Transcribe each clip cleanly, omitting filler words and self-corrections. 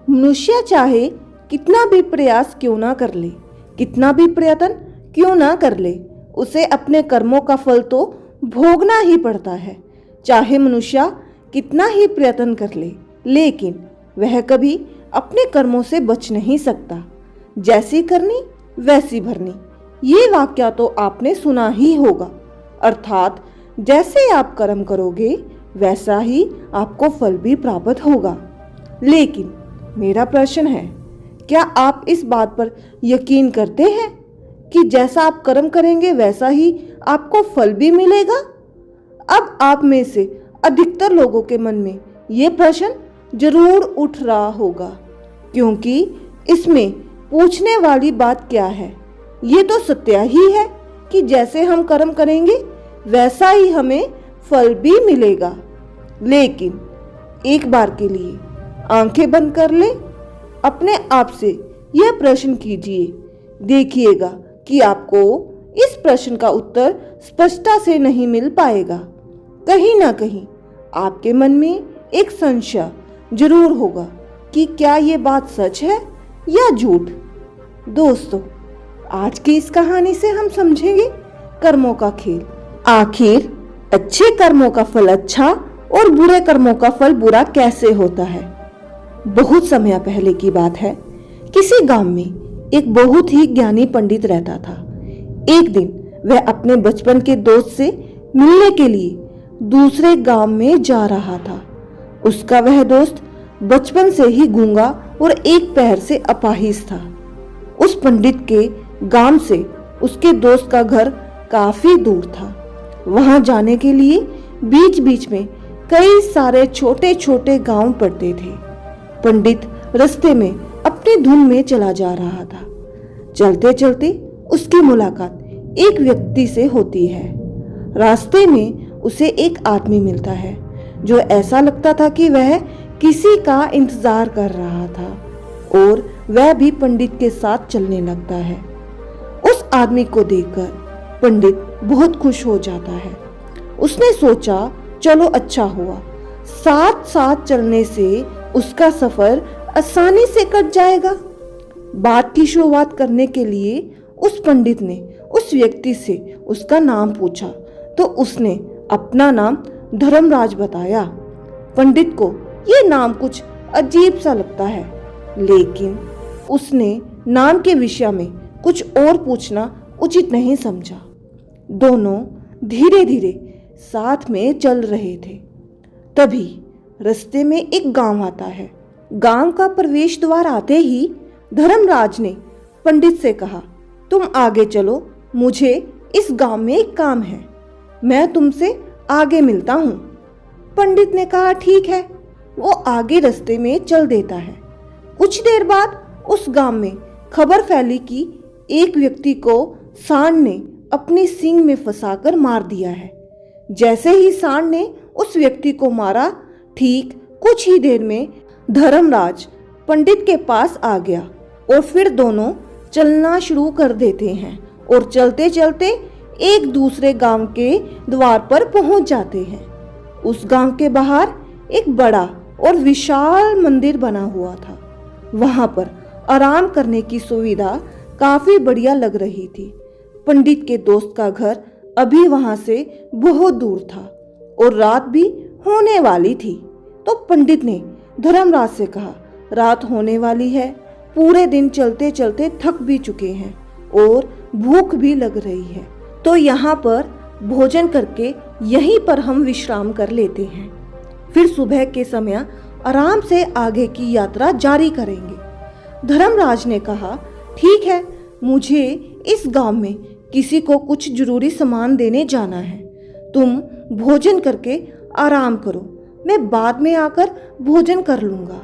मनुष्य चाहे कितना भी प्रयास क्यों ना कर ले, कितना भी प्रयत्न क्यों ना कर ले, उसे अपने कर्मों का फल तो भोगना ही पड़ता है। चाहे मनुष्य कितना ही प्रयत्न कर ले, लेकिन वह कभी अपने कर्मों से बच नहीं सकता। जैसी करनी वैसी भरनी, ये वाक्य तो आपने सुना ही होगा। अर्थात जैसे आप कर्म करोगे वैसा ही आपको फल भी प्राप्त होगा। लेकिन मेरा प्रश्न है, क्या आप इस बात पर यकीन करते हैं कि जैसा आप कर्म करेंगे वैसा ही आपको फल भी मिलेगा? अब आप में से अधिकतर लोगों के मन में ये प्रश्न जरूर उठ रहा होगा, क्योंकि इसमें पूछने वाली बात क्या है? ये तो सत्य ही है कि जैसे हम कर्म करेंगे वैसा ही हमें फल भी मिलेगा। लेकिन एक बार के लिए आंखें बंद कर ले, अपने आप से यह प्रश्न कीजिए, देखिएगा कि आपको इस प्रश्न का उत्तर स्पष्टता से नहीं मिल पाएगा। कहीं ना कहीं आपके मन में एक संशय जरूर होगा कि क्या ये बात सच है या झूठ। दोस्तों, आज की इस कहानी से हम समझेंगे कर्मों का खेल। आखिर अच्छे कर्मों का फल अच्छा और बुरे कर्मों का फल बुरा कैसे होता है। बहुत समय पहले की बात है, किसी गांव में एक बहुत ही ज्ञानी पंडित रहता था। एक दिन वह अपने बचपन के दोस्त से मिलने के लिए दूसरे गांव में जा रहा था। उसका वह दोस्त बचपन से ही गूंगा और एक पैर से अपाहिज था। उस पंडित के गांव से उसके दोस्त का घर काफी दूर था। वहां जाने के लिए बीच बीच में कई सारे छोटे छोटे गांव पड़ते थे। पंडित रास्ते में अपनी धुन में चला जा रहा था। चलते चलते उसकी मुलाकात एक व्यक्ति से होती है। रास्ते में उसे एक आदमी मिलता है जो ऐसा लगता था कि वह किसी का इंतजार कर रहा था, और वह भी पंडित के साथ चलने लगता है। उस आदमी को देखकर पंडित बहुत खुश हो जाता है। उसने सोचा, चलो अच्छा हुआ, साथ साथ चलने से उसका सफर आसानी से कट जाएगा। बात की शुरुआत करने के लिए उस पंडित ने उस व्यक्ति से उसका नाम पूछा, तो उसने अपना नाम धर्मराज बताया। पंडित को ये नाम कुछ अजीब सा लगता है, लेकिन उसने नाम के विषय में कुछ और पूछना उचित नहीं समझा। दोनों धीरे धीरे साथ में चल रहे थे। तभी रास्ते में एक गांव आता है। गांव का प्रवेश द्वार आते ही धर्मराज ने पंडित से कहा, तुम आगे चलो, मुझे इस गांव में एक काम है, मैं तुमसे आगे मिलता हूँ। पंडित ने कहा, ठीक है। वो आगे रास्ते में चल देता है। कुछ देर बाद उस गांव में खबर फैली कि एक व्यक्ति को सांड ने अपनी सींग में फंसाकर मार दिया है। जैसे ही सांड ने उस व्यक्ति को मारा, ठीक कुछ ही देर में धर्मराज पंडित के पास आ गया और फिर दोनों चलना शुरू कर देते हैं और चलते चलते एक दूसरे गांव के द्वार पर पहुंच जाते हैं। उस गांव के बाहर एक बड़ा और विशाल मंदिर बना हुआ था। वहां पर आराम करने की सुविधा काफी बढ़िया लग रही थी। पंडित के दोस्त का घर अभी वहां से बहुत दूर था और रात भी होने वाली थी। तो पंडित ने धर्मराज से कहा, रात होने वाली है, पूरे दिन चलते चलते थक भी चुके हैं और भूख भी लग रही है, तो यहाँ पर भोजन करके यहीं पर हम विश्राम कर लेते हैं, फिर सुबह के समय आराम से आगे की यात्रा जारी करेंगे। धर्मराज ने कहा, ठीक है, मुझे इस गांव में किसी को कुछ जरूरी सामान देने जाना है, तुम भोजन करके आराम करो, मैं बाद में आकर भोजन कर लूंगा।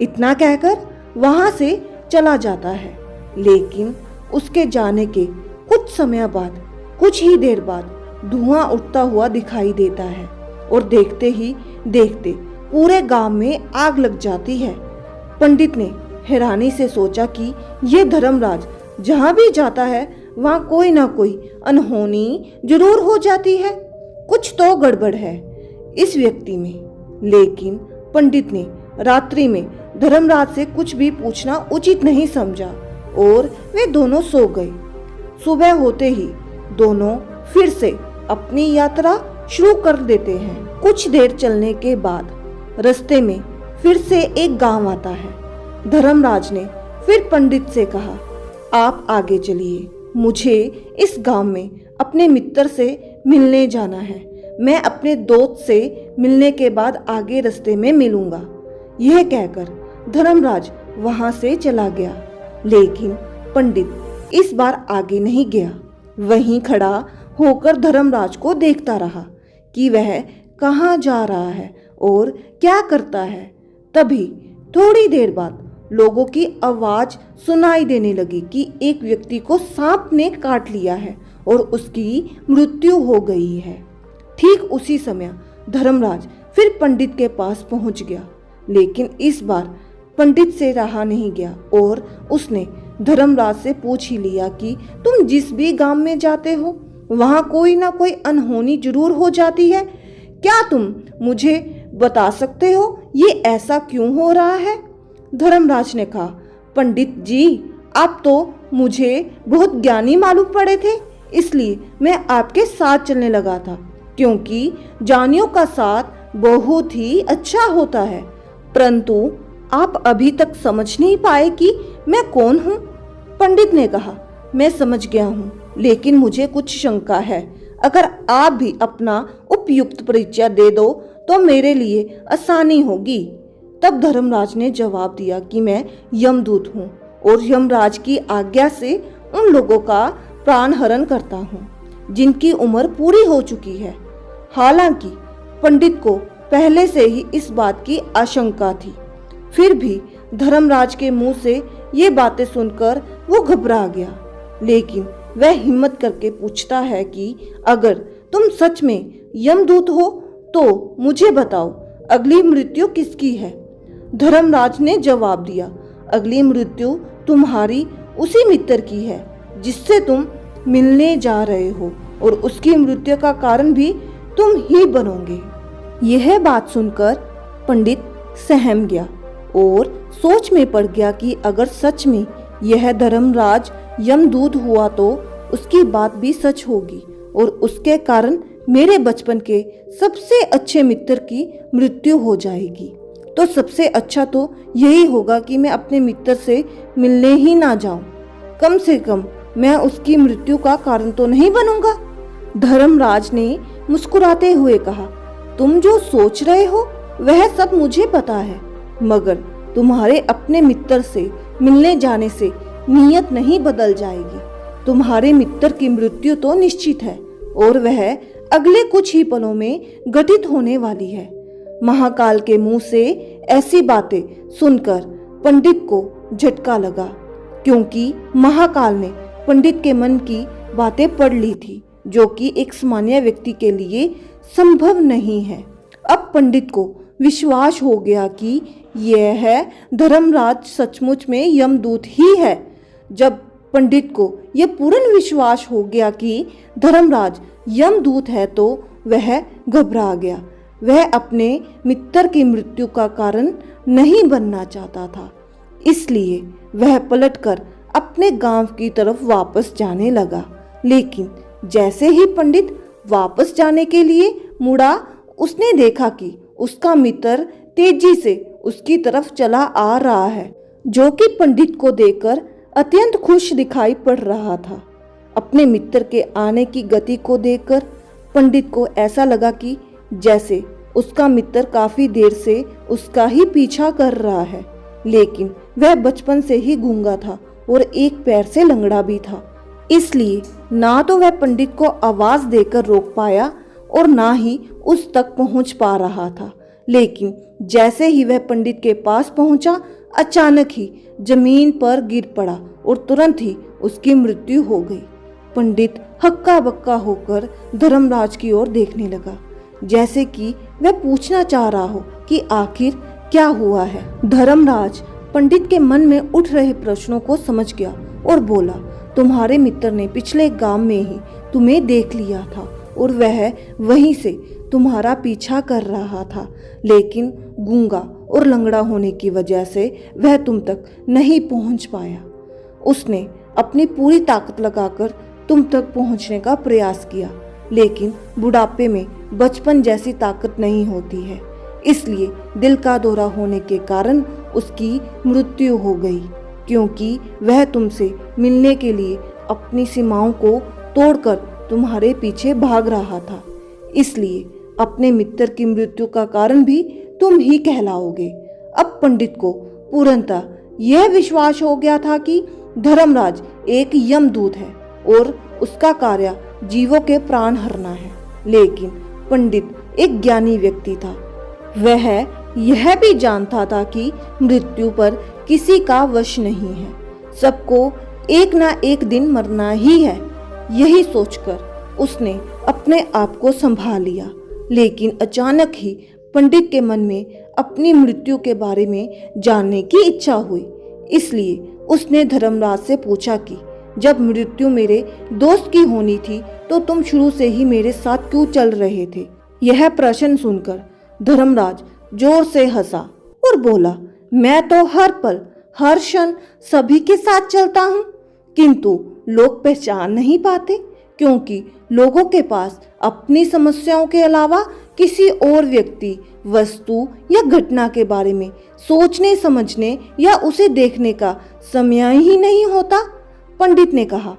इतना कहकर वहां से चला जाता है। लेकिन उसके जाने के कुछ समय बाद, कुछ ही देर बाद धुआं उठता हुआ दिखाई देता है और देखते ही देखते पूरे गांव में आग लग जाती है। पंडित ने हैरानी से सोचा कि ये धर्मराज जहां भी जाता है वहां कोई ना कोई अनहोनी जरूर हो जाती है, कुछ तो गड़बड़ है इस व्यक्ति में। लेकिन पंडित ने रात्रि में धर्मराज से कुछ भी पूछना उचित नहीं समझा और वे दोनों सो गए। सुबह होते ही दोनों फिर से अपनी यात्रा शुरू कर देते हैं। कुछ देर चलने के बाद रास्ते में फिर से एक गांव आता है। धर्मराज ने फिर पंडित से कहा, आप आगे चलिए, मुझे इस गांव में अपने मित्र से मिलने जाना है। मैं अपने दोस्त से मिलने के बाद आगे रास्ते में मिलूंगा। यह कहकर धर्मराज वहां से चला गया, लेकिन पंडित इस बार आगे नहीं गया। वहीं खड़ा होकर धर्मराज को देखता रहा कि वह कहाँ जा रहा है और क्या करता है। तभी थोड़ी देर बाद लोगों की आवाज सुनाई देने लगी कि एक व्यक्ति को सांप ने काट लिया है और उसकी मृत्यु हो गई है। ठीक उसी समय धर्मराज फिर पंडित के पास पहुंच गया, लेकिन इस बार पंडित से रहा नहीं गया और उसने धर्मराज से पूछ ही लिया कि तुम जिस भी गांव में जाते हो वहां कोई ना कोई अनहोनी जरूर हो जाती है। क्या तुम मुझे बता सकते हो ये ऐसा क्यों हो रहा है? धर्मराज ने कहा, पंडित जी, आप तो मुझे बहुत ज्ञानी मालूम पड़े थे, इसलिए मैं आपके साथ चलने लगा था, क्योंकि ज्ञानियों का साथ बहुत ही अच्छा होता है। परंतु आप अभी तक समझ नहीं पाए कि मैं कौन हूँ। पंडित ने कहा, मैं समझ गया हूँ, लेकिन मुझे कुछ शंका है। अगर आप भी अपना उपयुक्त परिचय दे दो तो मेरे लिए आसानी होगी। तब धर्मराज ने जवाब दिया कि मैं यमदूत हूँ और यमराज की आज्ञा से उन लोगों का प्राण हरण करता हूँ जिनकी उम्र पूरी हो चुकी है। हालांकि पंडित को पहले से ही इस बात की आशंका थी, फिर भी धर्मराज के मुंह से ये बातें सुनकर वो घबरा गया। लेकिन वह हिम्मत करके पूछता है कि अगर तुम सच में यमदूत हो तो मुझे बताओ, अगली मृत्यु किसकी है? धर्मराज ने जवाब दिया, अगली मृत्यु तुम्हारी उसी मित्र की है जिससे तुम मिलने जा रहे हो, और उसकी मृत्यु का कारण भी तुम ही बनोगे। यह बात सुनकर पंडित सहम गया और सोच में पड़ गया कि अगर सच में यह धर्मराज यमदूत हुआ तो उसकी बात भी सच होगी और उसके कारण मेरे बचपन के सबसे अच्छे मित्र की मृत्यु हो जाएगी। तो सबसे अच्छा तो यही होगा कि मैं अपने मित्र से मिलने ही ना जाऊं। कम से कम मैं उसकी मृत्यु का कारण तो नहीं बनूंगा। धर्मराज ने मुस्कुराते हुए कहा, तुम जो सोच रहे हो वह सब मुझे पता है, मगर तुम्हारे अपने मित्र से मिलने जाने से नीयत नहीं बदल जाएगी। तुम्हारे मित्र की मृत्यु तो निश्चित है और वह अगले कुछ ही पलों में घटित होने वाली है। महाकाल के मुंह से ऐसी बातें सुनकर पंडित को झटका लगा, क्योंकि महाकाल ने पंडित के मन की बातें पढ़ ली थी, जो कि एक सामान्य व्यक्ति के लिए संभव नहीं है। अब पंडित को विश्वास हो गया कि यह धर्मराज सचमुच में यमदूत ही है। जब पंडित को यह पूर्ण विश्वास हो गया कि धर्मराज यमदूत है तो वह घबरा गया। वह अपने मित्र की मृत्यु का कारण नहीं बनना चाहता था, इसलिए वह पलटकर अपने गांव की तरफ वापस जाने लगा। लेकिन जैसे ही पंडित वापस जाने के लिए मुड़ा, उसने देखा कि उसका मित्र तेजी से उसकी तरफ चला आ रहा है, जो कि पंडित को देखकर अत्यंत खुश दिखाई पड़ रहा था। अपने मित्र के आने की गति को देखकर पंडित को ऐसा लगा कि जैसे उसका मित्र काफी देर से उसका ही पीछा कर रहा है, लेकिन वह बचपन से ही गूंगा था और एक पैर से लंगड़ा भी था, इसलिए ना तो वह पंडित को आवाज देकर रोक पाया और ना ही उस तक पहुंच पा रहा था। लेकिन जैसे ही वह पंडित के पास पहुंचा, अचानक ही जमीन पर गिर पड़ा और तुरंत ही उसकी मृत्यु हो गई। पंडित हक्का बक्का होकर धर्मराज की ओर देखने लगा, जैसे कि वह पूछना चाह रहा हो कि आखिर क्या हुआ है। धर्मराज पंडित के मन में उठ रहे प्रश्नों को समझ गया और बोला, तुम्हारे मित्र ने पिछले गांव में ही तुम्हें देख लिया था और वह वहीं से तुम्हारा पीछा कर रहा था, लेकिन गूंगा और लंगड़ा होने की वजह से वह तुम तक नहीं पहुंच पाया। उसने अपनी पूरी ताकत लगाकर तुम तक पहुंचने का प्रयास किया, लेकिन बुढ़ापे में बचपन जैसी ताकत नहीं होती है, इसलिए दिल का दौरा होने के कारण उसकी मृत्यु हो गई, क्योंकि वह तुमसे मिलने के लिए अपनी सीमाओं को तोड़कर तुम्हारे पीछे भाग रहा था। इसलिए अपने मित्र की मृत्यु का कारण भी तुम ही कहलाओगे। अब पंडित को पूर्णतः यह विश्वास हो गया था कि धर्मराज एक यमदूत है और उसका कार्य जीवों के प्राण हरना है। लेकिन पंडित एक ज्ञानी व्यक्ति था। वह यह भी जानता था कि मृत्यु पर किसी का वश नहीं है, सबको एक ना एक दिन मरना ही है। यही सोचकर उसने अपने आप को संभाल लिया, लेकिन अचानक ही पंडित के मन में अपनी मृत्यु के बारे में जानने की इच्छा हुई। इसलिए उसने धर्मराज से पूछा कि जब मृत्यु मेरे दोस्त की होनी थी तो तुम शुरू से ही मेरे साथ क्यों चल रहे थे। यह प्रश्न सुनकर धर्मराज जोर से हंसा और बोला, मैं तो हर पल हर क्षण सभी के साथ चलता हूँ, किंतु लोग पहचान नहीं पाते, क्योंकि लोगों के पास अपनी समस्याओं के अलावा किसी और व्यक्ति, वस्तु या घटना के बारे में सोचने समझने या उसे देखने का समय ही नहीं होता। पंडित ने कहा,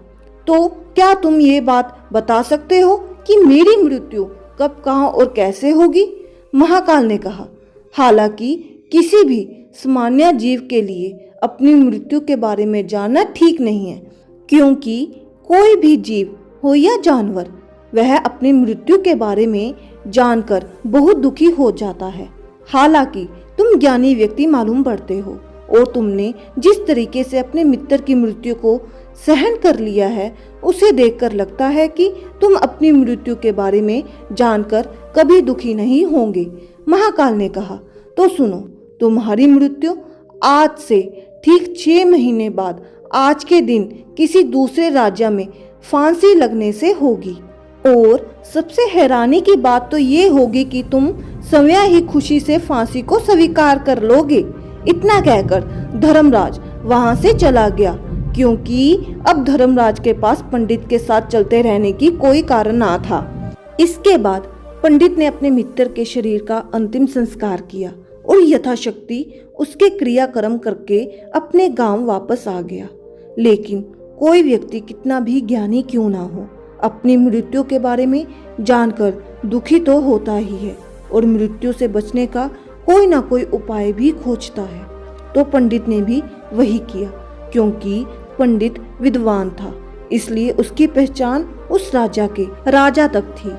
तो क्या तुम ये बात बता सकते हो कि मेरी मृत्यु कब, कहाँ और कैसे होगी? महाकाल ने कहा, हालांकि किसी भी सामान्य जीव के लिए अपनी मृत्यु के बारे में जानना ठीक नहीं है, क्योंकि कोई भी जीव हो या जानवर, वह अपनी मृत्यु के बारे में जानकर बहुत दुखी हो जाता है। हालांकि तुम ज्ञानी व्यक्ति मालूम पड़ते हो और तुमने जिस तरीके से अपने मित्र की मृत्यु को सहन कर लिया है, उसे देखकर लगता है कि तुम अपनी मृत्यु के बारे में जानकर कभी दुखी नहीं होंगे। महाकाल ने कहा, तो सुनो, तुम्हारी मृत्यु आज से ठीक 6 महीने बाद आज के दिन किसी दूसरे राज्य में फांसी लगने से होगी। और सबसे हैरानी की बात तो ये होगी कि तुम स्वयं ही खुशी से फांसी को स्वीकार कर लोगे। इतना कहकर धर्मराज वहां से चला गया, क्योंकि अब धर्मराज के पास पंडित के साथ चलते रहने की कोई कारण ना था। इसके बाद पंडित ने अपने मित्र के शरीर का अंतिम संस्कार किया और यथाशक्ति उसके क्रियाक्रम करके अपने गांव वापस आ गया। लेकिन कोई व्यक्ति कितना भी ज्ञानी क्यों ना हो, अपनी मृत्यु के बारे में जानकर दुखी तो होता ही है और मृत्यु से बचने का कोई ना कोई उपाय भी खोजता है। तो पंडित ने भी वही किया, क्योंकि पंडित विद्वान था, इसलिए उसकी पहचान उस राजा के राजा तक थी।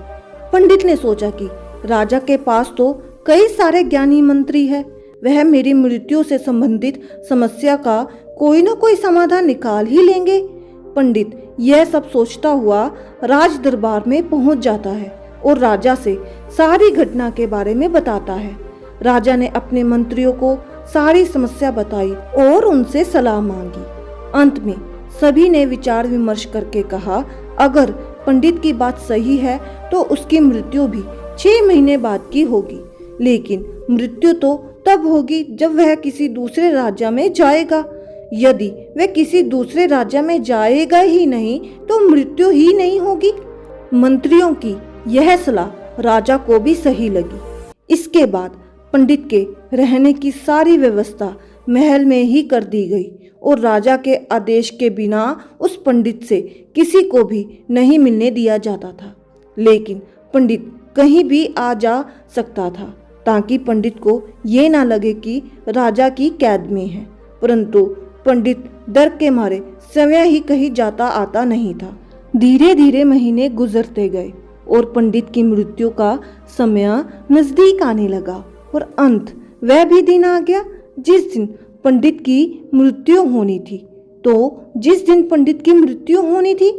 पंडित ने सोचा कि राजा के पास तो कई सारे ज्ञानी मंत्री है, वह मेरी मृत्यु से संबंधित समस्या का कोई ना कोई समाधान निकाल ही लेंगे। पंडित यह सब सोचता हुआ राज दरबार में पहुंच जाता है और राजा से सारी घटना के बारे में बताता है। राजा ने अपने मंत्रियों को सारी समस्या बताई और उनसे सलाह मांगी। अंत में सभी ने विचार विमर्श करके कहा, अगर पंडित की बात सही है तो उसकी मृत्यु भी 6 महीने बाद की होगी, लेकिन मृत्यु तो तब होगी जब वह किसी दूसरे राज्य में जाएगा। यदि वह किसी दूसरे राज्य में जाएगा ही नहीं तो मृत्यु ही नहीं होगी। मंत्रियों की यह सलाह राजा को भी सही लगी। इसके बाद पंडित के रहने की सारी व्यवस्था महल में ही कर दी गई और राजा के आदेश के बिना उस पंडित से किसी को भी नहीं मिलने दिया जाता था। लेकिन पंडित कहीं भी आ जा सकता था, ताकि पंडित को ये ना लगे कि राजा की कैद में है। परंतु पंडित डर के मारे स्वयं ही कहीं जाता आता नहीं था। धीरे धीरे महीने गुजरते गए और पंडित की मृत्यु का समय नजदीक आने लगा और अंत वह भी दिन आ गया जिस दिन पंडित की मृत्यु होनी थी। तो जिस दिन पंडित की मृत्यु होनी थी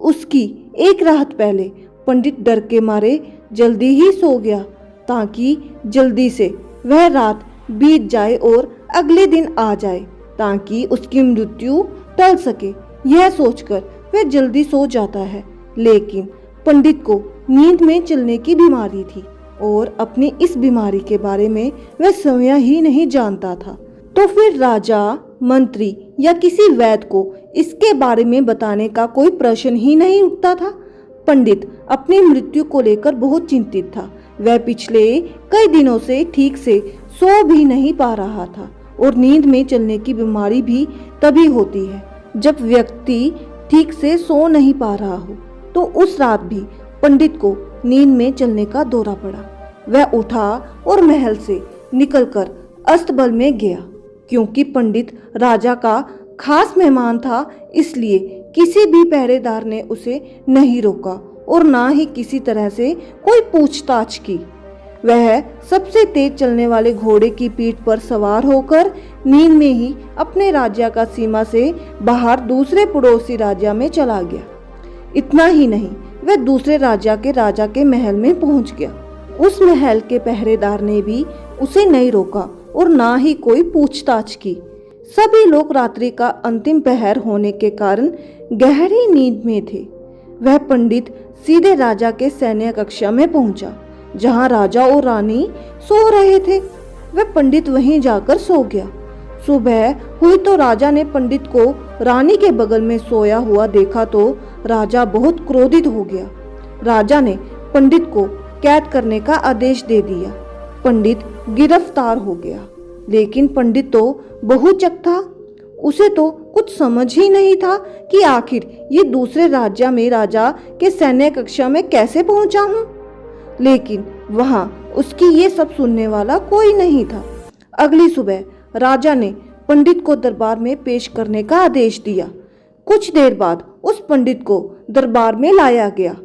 उसकी एक रात पहले पंडित डर के मारे जल्दी ही सो गया, ताकि जल्दी से वह रात बीत जाए और अगले दिन आ जाए, ताकि उसकी मृत्यु टल सके। यह सोचकर वह जल्दी सो जाता है। लेकिन पंडित को नींद में चलने की बीमारी थी और अपनी इस बीमारी के बारे में वह स्वयं ही नहीं जानता था। तो फिर राजा, मंत्री या किसी वैद्य को इसके बारे में बताने का कोई प्रश्न ही नहीं उठता था। पंडित अपनी मृत्यु को लेकर बहुत चिंतित था। वह पिछले कई दिनों से ठीक से सो भी नहीं पा रहा था और नींद में चलने की बीमारी भी तभी होती है जब व्यक्ति ठीक से सो नहीं पा रहा हो। तो उस रात भी पंडित को नींद में चलने का दौरा पड़ा। वह उठा और महल से निकलकर अस्तबल में गया। क्योंकि पंडित राजा का खास मेहमान था, इसलिए किसी भी पहरेदार ने उसे नहीं रोका और ना ही किसी तरह से कोई पूछताछ की। वह सबसे तेज चलने वाले घोड़े की पीठ पर सवार होकर नींद में ही अपने राज्य का सीमा से बाहर दूसरे पड़ोसी राज्य में चला गया। इतना ही नहीं, वह दूसरे राज्य के राजा के महल में पहुंच गया। उस महल के पहरेदार ने भी उसे नहीं रोका और ना ही कोई पूछताछ की। सभी लोग रात्रि का अंतिम पहर होने के कारण गहरी नींद में थे। वह पंडित सीधे राजा के सैन्य कक्षा में पहुंचा, जहां राजा और रानी सो रहे थे। वह पंडित वहीं जाकर सो गया। सुबह हुई तो राजा ने पंडित को रानी के बगल में सोया हुआ देखा तो राजा बहुत क्रोधित हो गया। राजा ने पंडित को कैद करने का आदेश दे दिया। पंडित गिरफ्तार हो गया, लेकिन पंडित तो बहुचक था। उसे तो कुछ समझ ही नहीं था कि आखिर ये दूसरे राज्य में राजा के सैन्य कक्षा में कैसे पहुंचा हूँ। लेकिन वहां उसकी ये सब सुनने वाला कोई नहीं था। अगली सुबह राजा ने पंडित को दरबार में पेश करने का आदेश दिया। कुछ देर बाद उस पंडित को दरबार में लाया गया।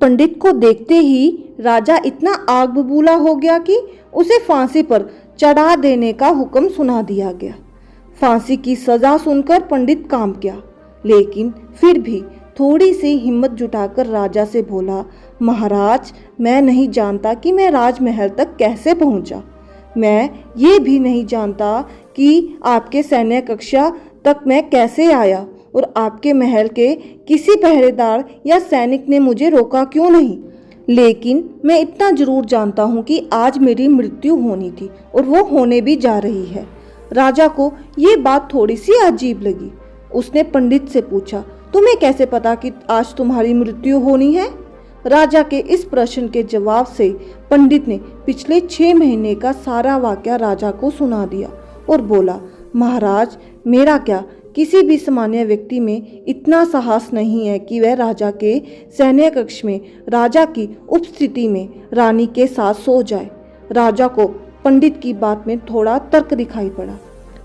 पंडित को देखते ही राजा इतना आग बबूला हो गया कि उसे फांसी पर चढ़ा देने का हुक्म सुना दिया गया। फांसी की सजा सुनकर पंडित कांप गया, लेकिन फिर भी थोड़ी सी हिम्मत जुटाकर राजा से बोला, महाराज, मैं नहीं जानता कि मैं राजमहल तक कैसे पहुंचा। मैं ये भी नहीं जानता कि आपके सैन्य कक्षा तक मैं कैसे आया और आपके महल के किसी पहरेदार या सैनिक ने मुझे रोका क्यों नहीं। लेकिन मैं इतना जरूर जानता हूँ कि आज मेरी मृत्यु होनी थी और वो होने भी जा रही है। राजा को ये बात थोड़ी सी अजीब लगी। उसने पंडित से पूछा, तुम्हें कैसे पता कि आज तुम्हारी मृत्यु होनी है? राजा के इस प्रश्न के जवाब से पंडित ने पिछले 6 महीने का सारा वाकया राजा को सुना दिया और बोला, महाराज, मेरा क्या किसी भी सामान्य व्यक्ति में इतना साहस नहीं है कि वह राजा के सैन्य कक्ष में राजा की उपस्थिति में रानी के साथ सो जाए। राजा को पंडित की बात में थोड़ा तर्क दिखाई पड़ा,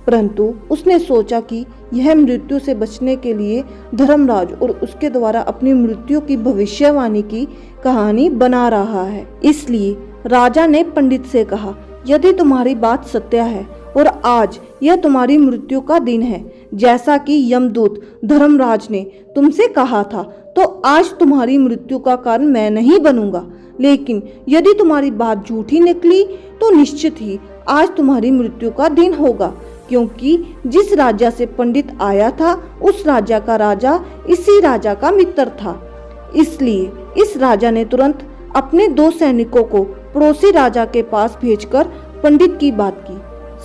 परंतु उसने सोचा कि यह मृत्यु से बचने के लिए धर्मराज और उसके द्वारा अपनी मृत्यु की भविष्यवाणी की कहानी बना रहा है। इसलिए राजा ने पंडित से कहा, यदि तुम्हारी बात सत्य है और आज यह तुम्हारी मृत्यु का दिन है, जैसा कि यमदूत धर्मराज ने तुमसे कहा था, तो आज तुम्हारी मृत्यु का कारण मैं नहीं बनूंगा। लेकिन यदि तुम्हारी बात झूठी निकली तो निश्चित ही आज तुम्हारी मृत्यु का दिन होगा, क्योंकि जिस राजा से पंडित आया था उस राजा का राजा इसी राजा का मित्र था। इसलिए इस राजा ने तुरंत अपने 2 सैनिकों को पड़ोसी राजा के पास भेजकर पंडित की बात की,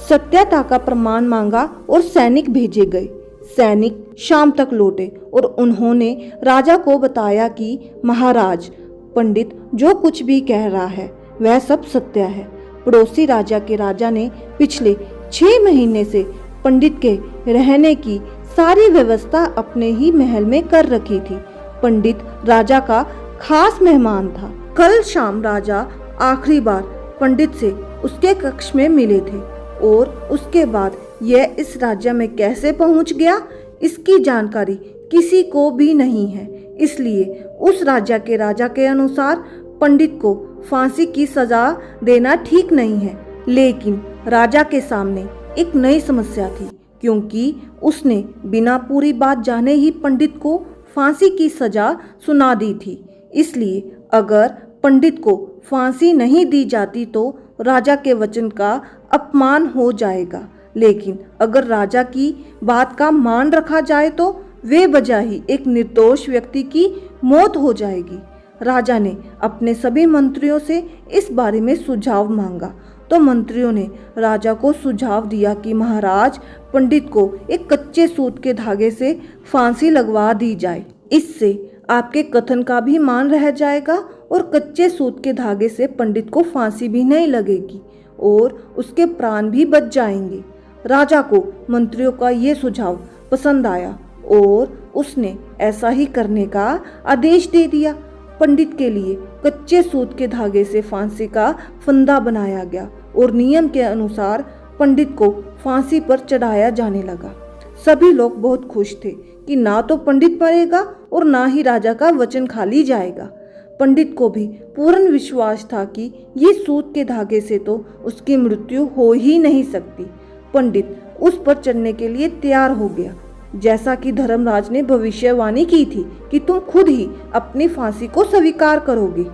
सत्यता का प्रमाण मांगा और सैनिक भेजे गए। सैनिक शाम तक लौटे और उन्होंने राजा को बताया कि महाराज, पंडित जो कुछ भी कह रहा है वह सब सत्य है। पड़ोसी राजा के राजा ने पिछले 6 महीने से पंडित के रहने की सारी व्यवस्था अपने ही महल में कर रखी थी। पंडित राजा का खास मेहमान था। कल शाम राजा आखिरी बार पंडित से उसके कक्ष में मिले थे और उसके बाद यह इस राज्य में कैसे पहुंच गया, इसकी जानकारी किसी को भी नहीं है। इसलिए उस राज्य के राजा के अनुसार पंडित को फांसी की सजा देना ठीक नहीं है। लेकिन राजा के सामने एक नई समस्या थी, क्योंकि उसने बिना पूरी बात जाने ही पंडित को फांसी की सजा सुना दी थी। इसलिए अगर पंडित को फांसी नहीं दी जाती तो राजा के वचन का अपमान हो जाएगा, लेकिन अगर राजा की बात का मान रखा जाए तो वे बजा ही एक निर्दोष व्यक्ति की मौत हो जाएगी। राजा ने अपने सभी मंत्रियों से इस बारे में सुझाव मांगा। तो मंत्रियों ने राजा को सुझाव दिया कि महाराज, पंडित को एक कच्चे सूत के धागे से फांसी लगवा दी जाए। इससे आपके कथन का भी मान रह जाएगा और कच्चे सूत के धागे से पंडित को फांसी भी नहीं लगेगी और उसके प्राण भी बच जाएंगे। राजा को मंत्रियों का ये सुझाव पसंद आया और उसने ऐसा ही करने का आदेश दे दिया। पंडित के लिए कच्चे सूत के धागे से फांसी का फंदा बनाया गया और नियम के अनुसार पंडित को फांसी पर चढ़ाया जाने लगा। सभी लोग बहुत खुश थे कि ना तो पंडित मरेगा और ना ही राजा का वचन खाली जाएगा। पंडित को भी पूर्ण विश्वास था कि ये सूत के धागे से तो उसकी मृत्यु हो ही नहीं सकती। पंडित उस पर चढ़ने के लिए तैयार हो गया, जैसा कि धर्मराज ने भविष्यवाणी की थी कि तुम खुद ही अपनी फांसी को स्वीकार करोगे।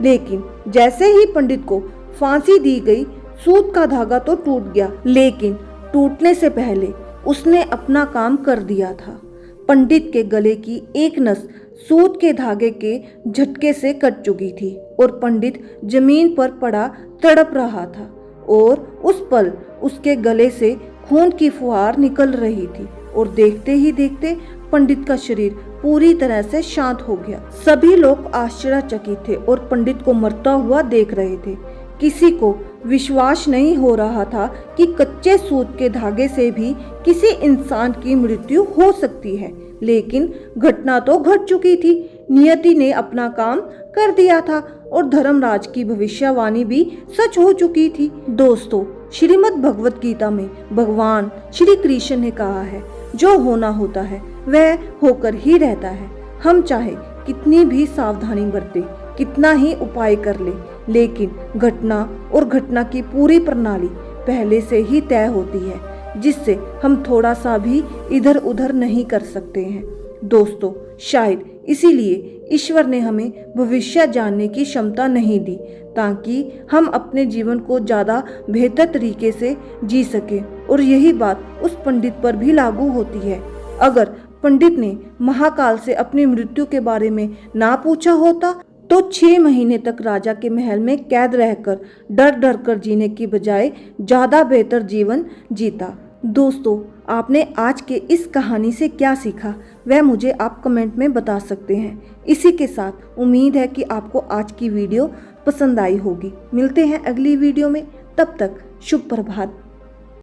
लेकिन जैसे ही पंडित को फांसी दी गई, सूत का धागा तो टूट गया, लेकिन टूटने से पहले उसने अपना काम कर दिया था। पंडित के गले की एक नस सूत के धागे के झटके से कट चुकी थी और पंडित जमीन पर पड़ा तड़प रहा था और उस पल उसके गले से खून की फुहार निकल रही थी और देखते ही देखते पंडित का शरीर पूरी तरह से शांत हो गया। सभी लोग आश्चर्यचकित थे और पंडित को मरता हुआ देख रहे थे। किसी को विश्वास नहीं हो रहा था कि कच्चे सूत के धागे से भी किसी इंसान की मृत्यु हो सकती है, लेकिन घटना तो घट चुकी थी। नियति ने अपना काम कर दिया था और धर्मराज की भविष्यवाणी भी सच हो चुकी थी। दोस्तों, श्रीमद् भगवत गीता में भगवान श्री कृष्ण ने कहा है, जो होना होता है वह होकर ही रहता है। हम चाहे कितनी भी सावधानी बरते, कितना ही उपाय कर ले, लेकिन घटना और घटना की पूरी प्रणाली पहले से ही तय होती है, जिससे हम थोड़ा सा भी इधर उधर नहीं कर सकते हैं। दोस्तों, शायद इसीलिए ईश्वर ने हमें भविष्य जानने की क्षमता नहीं दी, ताकि हम अपने जीवन को ज़्यादा बेहतर तरीके से जी सकें। और यही बात उस पंडित पर भी लागू होती है। अगर पंडित ने महाकाल से अपनी मृत्यु के बारे में ना पूछा होता तो 6 महीने तक राजा के महल में कैद रहकर डर डर कर जीने की बजाय ज़्यादा बेहतर जीवन जीता। दोस्तों, आपने आज के इस कहानी से क्या सीखा वह मुझे आप कमेंट में बता सकते हैं। इसी के साथ उम्मीद है कि आपको आज की वीडियो पसंद आई होगी। मिलते हैं अगली वीडियो में, तब तक शुभ प्रभात।